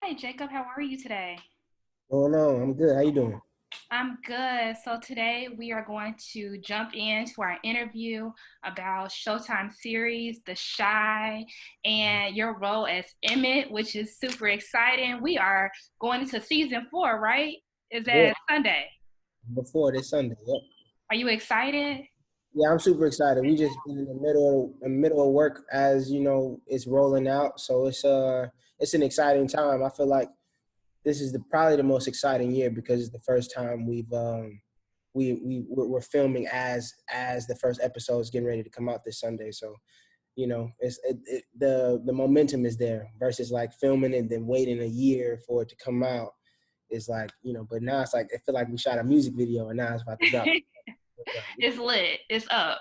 Hi, Jacob. How are you today? Oh no, I'm good. How you doing? I'm good. So today we are going to jump into our interview about Showtime series, The Shy, and your role as Emmitt, which is super exciting. We are going into season 4, right? Is Yep. that Sunday? Before this Sunday. Yep. Are you excited? Yeah, I'm super excited. We just been in the middle of work as you know it's rolling out, so it's an exciting time. I feel like this is probably the most exciting year because it's the first time we're filming as the first episode is getting ready to come out this Sunday. So the momentum is there versus like filming and then waiting a year for it to come out. It's like but now it's like I feel like we shot a music video and now it's about to drop. It's lit. It's up.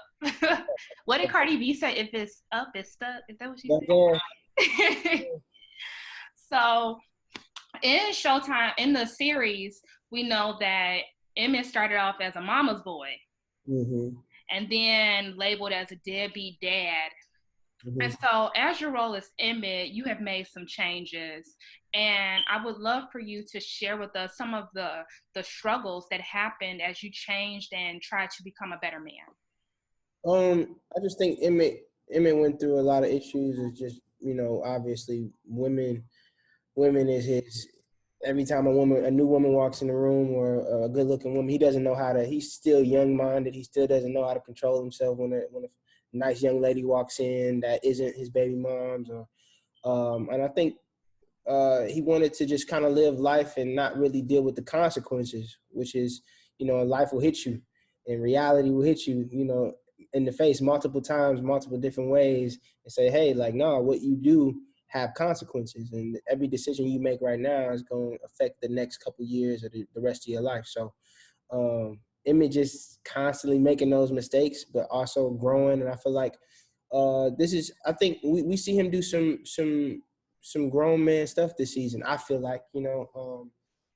What did Cardi B say? If it's up, it's stuck. Is that what she But then, said? So in Showtime, in the series, we know that Emmett started off as a mama's boy hmm and then labeled as a deadbeat dad. And hmm so, as your role as Emmett, you have made some changes, and I would love for you to share with us some of the struggles that happened as you changed and tried to become a better man. I just think Emmett went through a lot of issues. It's just obviously women is his. Every time a new woman walks in the room or a good looking woman, he doesn't know how to. He's still young minded. He still doesn't know how to control himself when a nice young lady walks in that isn't his baby mom's or and I think he wanted to just kind of live life and not really deal with the consequences, which is, life will hit you and reality will hit you, in the face multiple times, multiple different ways and say, hey, like, no, what you do have consequences. And every decision you make right now is going to affect the next couple years or the rest of your life. So, Image is constantly making those mistakes, but also growing. And I feel like I think we see him do some grown man stuff this season. I feel like, and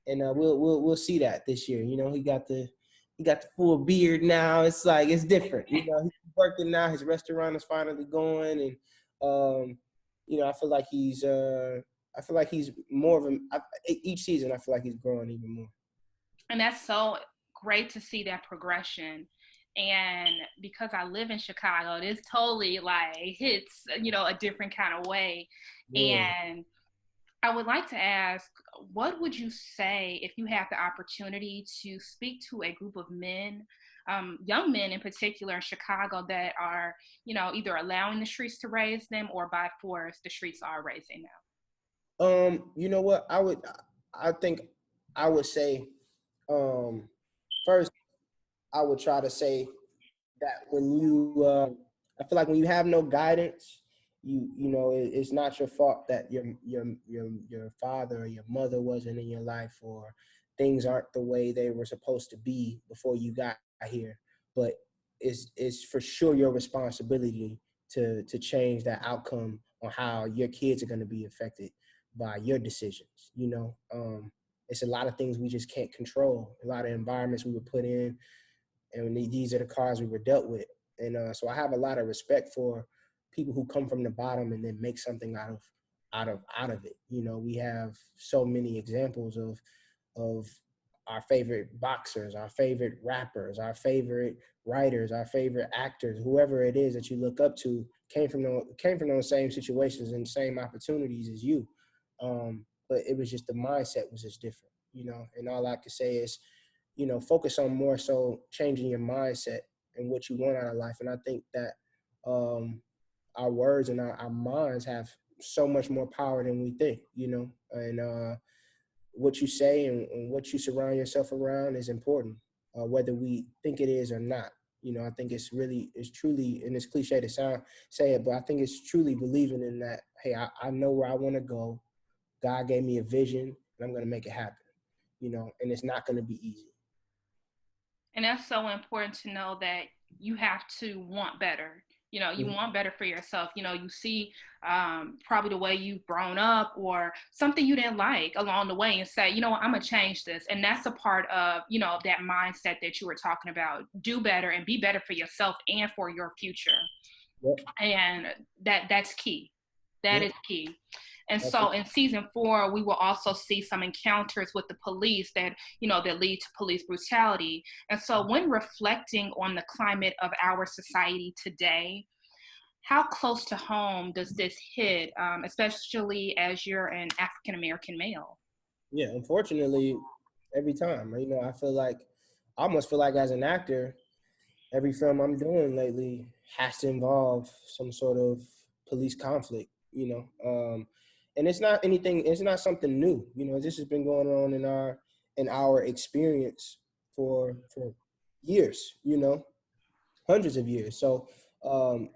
we'll see that this year. He got the full beard now. It's like it's different. He's working now. His restaurant is finally going, and I feel like he's more of each season. I feel like he's growing even more. And that's so great to see that progression. And because I live in Chicago, this totally like hits, a different kind of way. Yeah. And I would like to ask, what would you say if you have the opportunity to speak to a group of men, young men in particular in Chicago that are, either allowing the streets to raise them or by force the streets are raising them? You know what? I think I would say, first, I would try to say that I feel like when you have no guidance, it's not your fault that your father or your mother wasn't in your life or things aren't the way they were supposed to be before you got here. But it's for sure your responsibility to change that outcome on how your kids are going to be affected by your decisions. It's a lot of things we just can't control. A lot of environments we were put in, and these are the cards we were dealt with. And so I have a lot of respect for people who come from the bottom and then make something out of it. We have so many examples of our favorite boxers, our favorite rappers, our favorite writers, our favorite actors, whoever it is that you look up to came from those same situations and same opportunities as you. But it was just the mindset was just different, and all I could say is focus on more so changing your mindset and what you want out of life. And I think that our words and our minds have so much more power than we think, and what you say and what you surround yourself around is important, whether we think it is or not. I think it's truly, and it's cliche to say it, but I think it's truly believing in that, hey, I know where I want to go. God gave me a vision and I'm going to make it happen, and it's not going to be easy. And that's so important to know that you have to want better. You Mhm. want better for yourself. You see probably the way you've grown up or something you didn't like along the way and say, what, I'm going to change this. And that's a part of, that mindset that you were talking about. Do better and be better for yourself and for your future. Yep. And that's key. That Yeah, is key. And that's it. so in season 4, we will also see some encounters with the police that, that lead to police brutality. And so when reflecting on the climate of our society today, how close to home does this hit, especially as you're an African American male? Yeah, unfortunately, every time, I feel like, I almost feel like as an actor, every film I'm doing lately has to involve some sort of police conflict, and it's not something new. This has been going on in our experience for years, hundreds of years. So, um,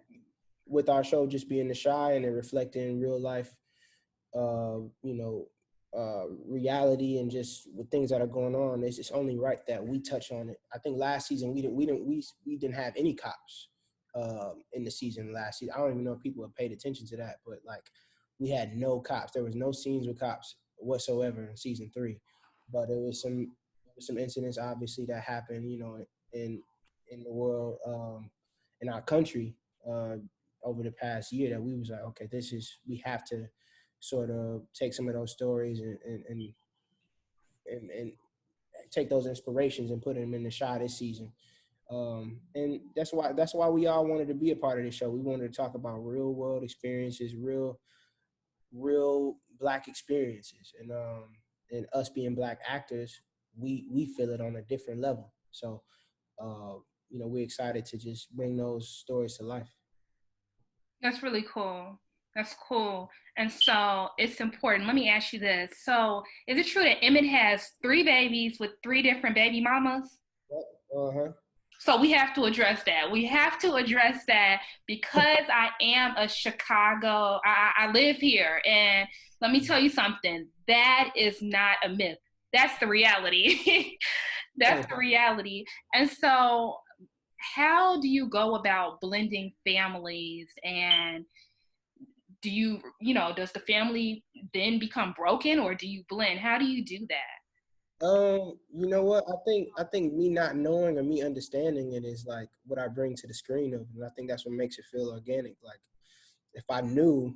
with our show just being The Shy and it reflecting real life, uh, you know, reality and just with things that are going on, it's just only right that we touch on it. I think last season we didn't have any cops in the season last season. I don't even know if people have paid attention to that, but like we had no cops. There was no scenes with cops whatsoever in season 3, but there was some incidents obviously that happened, in in the world, in our country, uh, over the past year that we was like, okay, we have to sort of take some of those stories and take those inspirations and put them in The Shot this season. And that's why we all wanted to be a part of this show. We wanted to talk about real world experiences, real Black experiences, and us being Black actors, we feel it on a different level. So, uh, we're excited to just bring those stories to life. That's really cool. That's cool. And so it's important. Let me ask you this. So is it true that Emmett has 3 babies with 3 different baby mamas? Uh huh. So we have to address that. We have to address that because I am a Chicago, I live here. And let me tell you something, that is not a myth. That's the reality. That's the reality. And so, how do you go about blending families, and does the family then become broken, or do you blend? How do you do that? You know what? I think me not knowing or me understanding it is like what I bring to the screen of it. And I think that's what makes it feel organic. Like if I knew,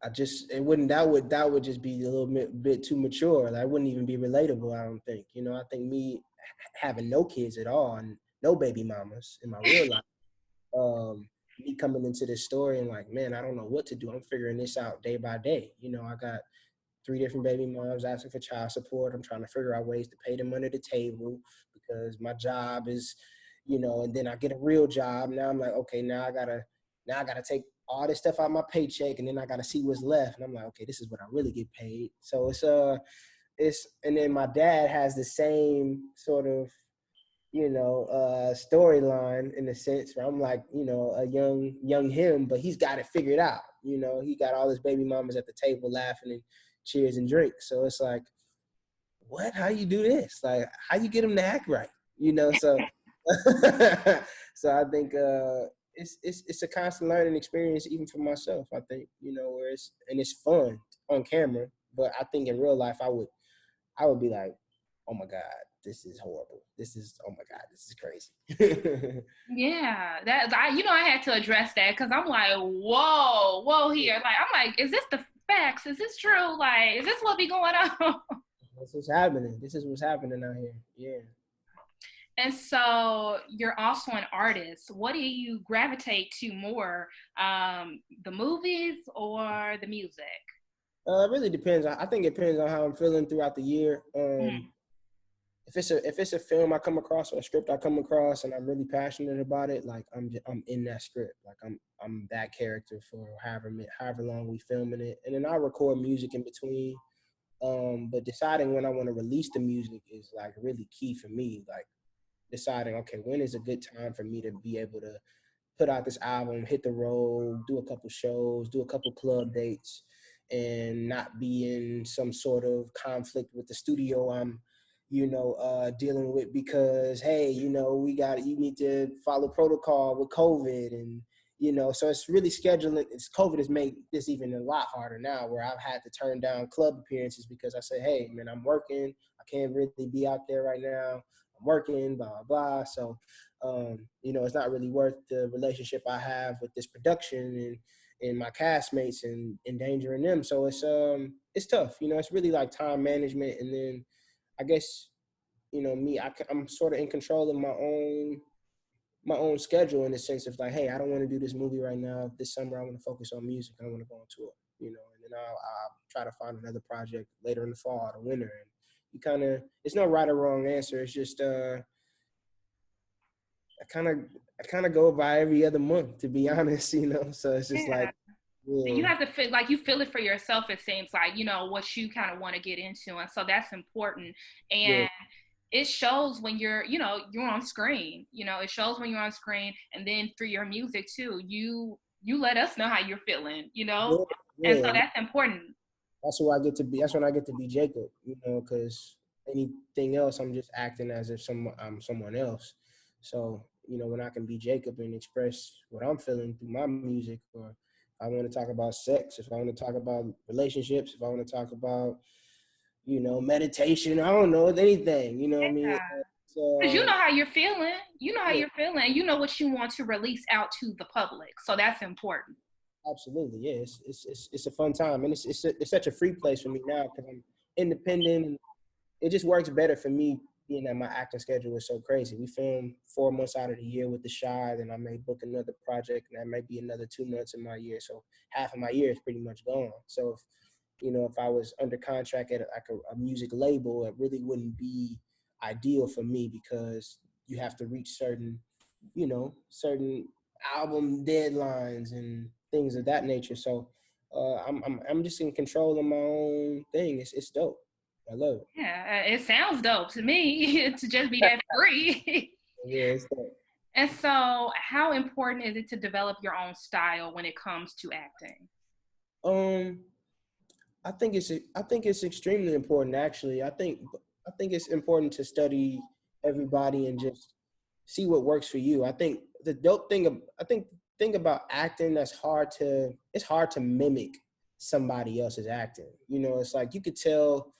I just it wouldn't that would just be a little bit too mature. That wouldn't even be relatable, I don't think. I think me having no kids at all and no baby mamas in my real life, me coming into this story and like, man, I don't know what to do. I'm figuring this out day by day. I got 3 different baby moms asking for child support. I'm trying to figure out ways to pay them under the table because my job is, and then I get a real job. Now I'm like, okay, now I gotta take all this stuff out of my paycheck and then I gotta see what's left. And I'm like, okay, this is what I really get paid. So and then my dad has the same sort of, storyline in a sense where I'm like, a young him, but he's got it figured out. He got all his baby mamas at the table laughing and cheers and drinks. So it's like, what? How you do this? Like, how you get them to act right? So so I think it's a constant learning experience even for myself. I think where it's fun on camera, but I think in real life I would be like, oh my God, this is horrible. Oh my God, this is crazy. Yeah, that I had to address that because I'm like, whoa, whoa here. Like, I'm like, is this the facts? Is this true? Like, is this what be going on? This is happening. This is what's happening out here. Yeah. And so you're also an artist. What do you gravitate to more, the movies or the music? It really depends. I think it depends on how I'm feeling throughout the year. Mhm. If it's a film I come across or a script I come across and I'm really passionate about it, like I'm in that script. Like I'm that character for however long we filming it, and then I record music in between. But deciding when I want to release the music is like really key for me. Like deciding, okay, when is a good time for me to be able to put out this album, hit the road, do a couple shows, do a couple club dates, and not be in some sort of conflict with the studio I'm, dealing with because hey, you need to follow protocol with COVID and so it's really scheduling. It's COVID has made this even a lot harder now where I've had to turn down club appearances because I say, hey man, I'm working. I can't really be out there right now. I'm working, blah, blah, blah. So it's not really worth the relationship I have with this production and my castmates and endangering them. So it's tough. It's really like time management, and then I guess me, I'm sort of in control of my own schedule in the sense of like, hey, I don't want to do this movie right now. This summer, I want to focus on music. I want to go on tour, and then I'll try to find another project later in the fall or the winter. And you kind of, it's no right or wrong answer. It's just, I kind of, I kind of go by every other month, to be honest. So it's just Yeah. like, yeah, You have to feel like you feel it for yourself. It seems like what you kind of want to get into, and so that's important. yeah, And it shows when you're on screen. It shows when you're on screen, and then through your music too. You let us know how you're feeling. yeah, And so yeah. that's important. That's who I get to be. That's when I get to be Jacob, because anything else, I'm just acting as if I'm someone else. So, when I can be Jacob and express what I'm feeling through my music, or if I want to talk about sex, if I want to talk about relationships, if I want to talk about, meditation, I don't know, anything, you know what I mean? Because you So, know how you're feeling. You know how yeah, you're feeling. You know what you want to release out to the public. So that's important. absolutely. Yeah, it's a fun time. And it's such a free place for me now because I'm independent, and it just works better for me being that my acting schedule is so crazy. We film 4 months out of the year with The Shy, then I may book another project, and that might be another 2 months in my year. So half of my year is pretty much gone. So if I was under contract at like a music label, it really wouldn't be ideal for me because you have to reach certain album deadlines and things of that nature. So I'm just in control of my own thing. It's dope. I love it. Yeah, it sounds dope to me to just be that free. Yeah, it's dope. And so, how important is it to develop your own style when it comes to acting? Um, I think it's extremely important actually. I think it's important to study everybody and just see what works for you. I think the dope thing I think thing about acting that's it's hard to mimic somebody else's acting. It's like you could tell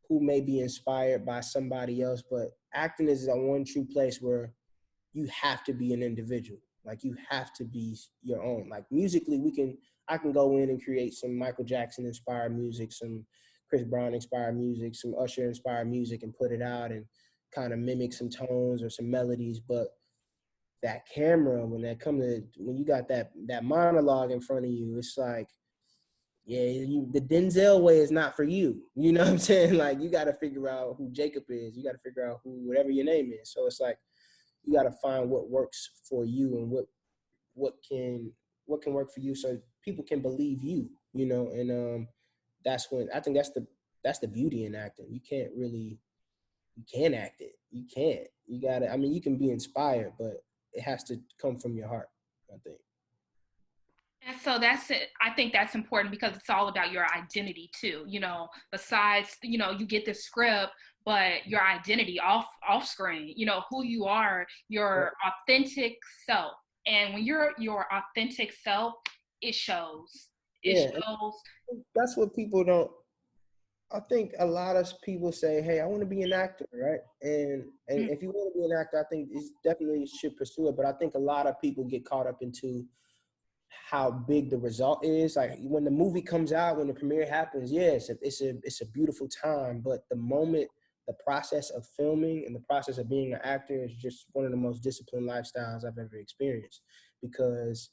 who may be inspired by somebody else, but acting is the one true place where you have to be an individual. Like you have to be your own. Like musically, I can go in and create some Michael Jackson inspired music, some Chris Brown inspired music, some Usher inspired music, and put it out and kind of mimic some tones or some melodies. But that camera, when you got that monologue in front of you, it's like, yeah, the Denzel way is not for you. You know what I'm saying? Like you got to figure out who Jacob is. You got to figure out who whatever your name is. So it's like you got to find what works for you and what can what can work for you so people can believe you. And that's when I think that's the beauty in acting. You can't act it. You can't. You gotta, I mean, you can be inspired, but it has to come from your heart, I think. And so that's it. I think that's important because it's all about your identity too. Besides, you get the script, but your identity off screen, who you are, Yeah. your authentic self. And when you're your authentic self, it shows. It Yeah, shows. and that's what people don't. I think a lot of people say, "Hey, I want to be an actor," right? And Mm, if you want to be an actor, I think it's definitely should pursue it. But I think a lot of people get caught up into how big the result is. Like when the movie comes out, when the premiere happens, yeah, it's a beautiful time. But the moment, the process of filming and the process of being an actor is just one of the most disciplined lifestyles I've ever experienced. Because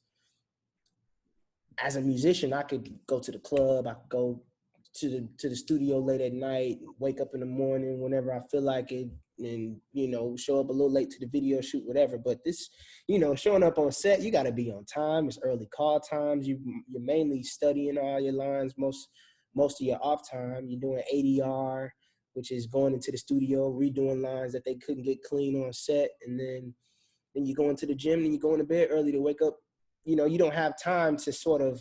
as a musician, I could go to the club, I could go to the studio late at night, wake up in the morning whenever I feel like it, and show up a little late to the video shoot, whatever. But this, showing up on set, you got to be on time. It's early call times. You're mainly studying all your lines most of your off time. You're doing ADR, which is going into the studio, redoing lines that they couldn't get clean on set, and then you go into the gym and you go into bed early to wake up. You don't have time to sort of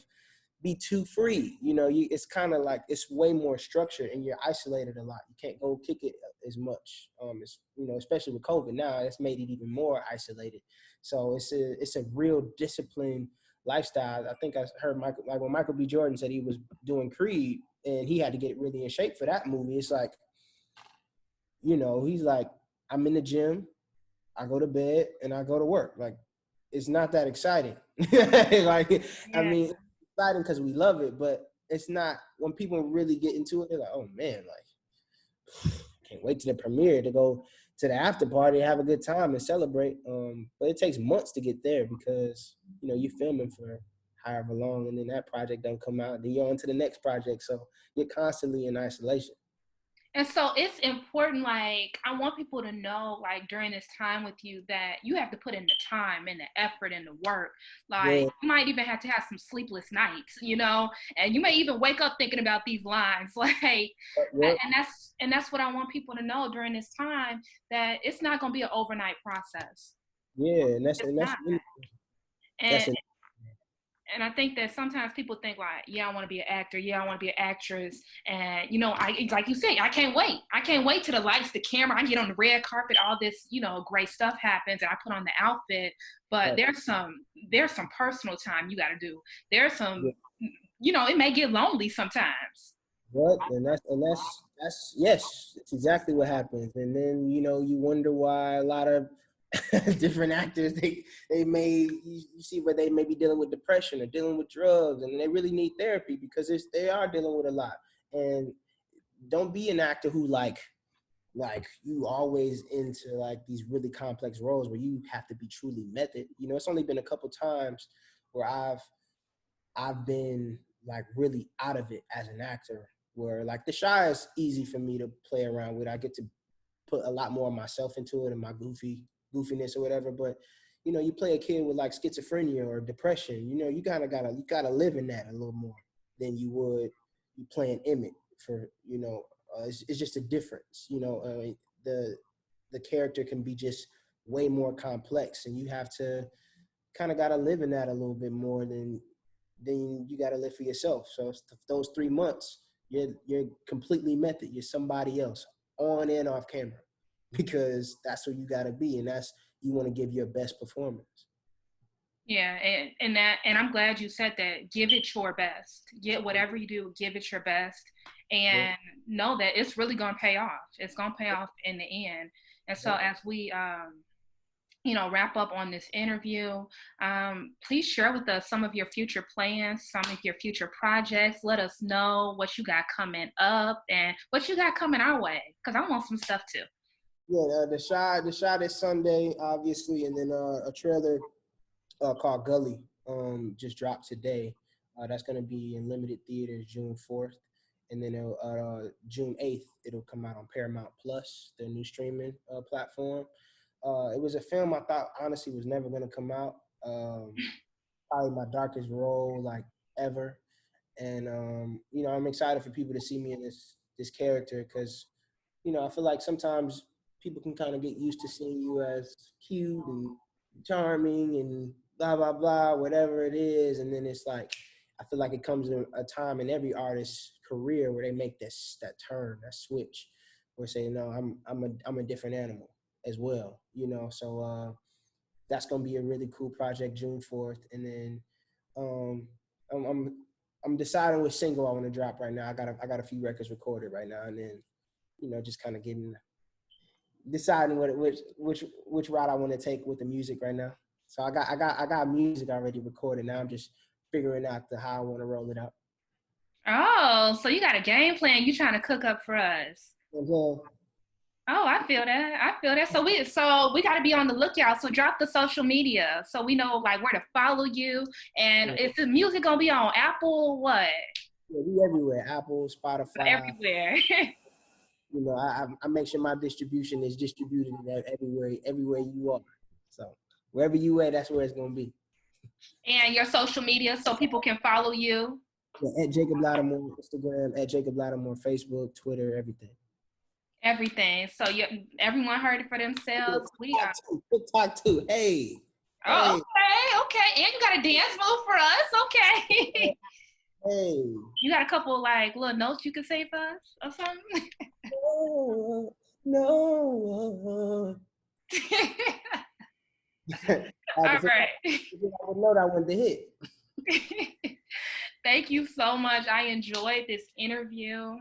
be too free. It's kind of like it's way more structured and you're isolated a lot. You can't go kick it as much. It's especially with COVID now, it's made it even more isolated. So it's a real disciplined lifestyle. I think I heard Michael, like when Michael B. Jordan said he was doing Creed and he had to get really in shape for that movie. It's like, he's like, I'm in the gym, I go to bed, and I go to work. Like it's not that exciting. Like, I yeah. mean, exciting because we love it, but it's not when people really get into it. They're like, oh man, like can't wait to the premiere to go to the after party, have a good time, and celebrate. But it takes months to get there because you're filming for however long, and then that project don't come out, then you're on to the next project. So you're constantly in isolation. And so it's important, like, I want people to know, like, during this time with you that you have to put in the time and the effort and the work. Like, Yeah, you might even have to have some sleepless nights, and you may even wake up thinking about these lines. Like, yeah, and that's what I want people to know during this time, that it's not going to be an overnight process. yeah, and that's It's and that's not. And that's it. and I think that sometimes people think like, yeah, I want to be an actor. Yeah, I want to be an actress. And, I like you say, I can't wait. I can't wait till the lights, the camera, I get on the red carpet, all this, great stuff happens and I put on the outfit. But Right. there's some personal time you got to do. There's Yeah. some, it may get lonely sometimes. What? And that's yes, it's exactly what happens. And then you wonder why a lot of different actors they may you see where they may be dealing with depression or dealing with drugs, and they really need therapy because they are dealing with a lot. And don't be an actor who like you always into like these really complex roles where you have to be truly method. It's only been a couple times where I've been like really out of it as an actor, where like The Shy is easy for me to play around with. I get to put a lot more of myself into it and my goofiness or whatever. But you play a kid with like schizophrenia or depression, you kind of gotta live in that a little more than you would you playing Emmitt for it's just a difference. The character can be just way more complex, and you have to kind of gotta live in that a little bit more than you gotta live for yourself. So those 3 months, you're completely method. You're somebody else on and off camera because that's who you gotta be, and that's you want to give your best performance. Yeah, and I'm glad you said that. Give it your best. Get whatever you do, give it your best, Yeah, and know that it's really gonna pay off. It's gonna pay off in the end. And so yeah. as we wrap up on this interview, please share with us some of your future plans, some of your future projects. Let us know what you got coming up and what you got coming our way, because I want some stuff too. Yeah, the shot this Sunday, obviously, and then a trailer called Gully just dropped today. That's gonna be in limited theaters June 4th, and then June 8th it'll come out on Paramount Plus, their new streaming platform. It was a film I thought honestly was never gonna come out. Probably my darkest role like ever, and I'm excited for people to see me in this character because I feel like sometimes people can kind of get used to seeing you as cute and charming and blah blah blah, whatever it is, and then it's like I feel like it comes in a time in every artist's career where they make that turn, that switch, where say no, I'm a different animal as well, So that's gonna be a really cool project June 4th, and then um, I'm I'm I'm deciding which single I want to drop right now. I got a few records recorded right now, and then just kind of getting deciding which route I want to take with the music right now. So I got music already recorded. Now I'm just figuring out how I want to roll it out. Oh, so you got a game plan you trying to cook up for us. And then, Oh, I feel that. I feel that. So we got to be on the lookout. So drop the social media so we know like where to follow you. And yeah, is the music gonna be on Apple? What? yeah, we everywhere. Apple, Spotify. Everywhere. I make sure my distribution is distributed everywhere you are. So wherever you at, that's where it's gonna be. And your social media so people can follow you. Yeah, at Jacob Latimore, Instagram, at Jacob Latimore, Facebook, Twitter, everything. Everything. So everyone heard it for themselves. We are. TikTok too. Hey, Oh, hey, okay, okay. And you got a dance move for us. Okay. hey. You got a couple like little notes you can say for us or something? No, no. I had to All figure out what note I wanted to hit. right. Thank you so much. I enjoyed this interview.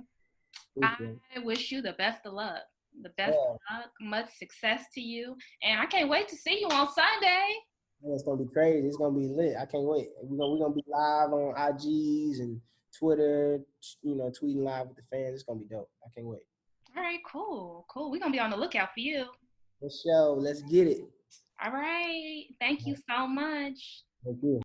I Appreciate wish you the best of luck. The it. best of luck, much success to you. And I can't wait to see you on Sunday. Man, it's gonna be crazy. It's gonna be lit. I can't wait. We're gonna be live on IGs and Twitter. Tweeting live with the fans. It's gonna be dope. I can't wait. All right, cool, cool. We're gonna be on the lookout for you. Let's show. Let's get it. All right. Thank you so much. Thank you.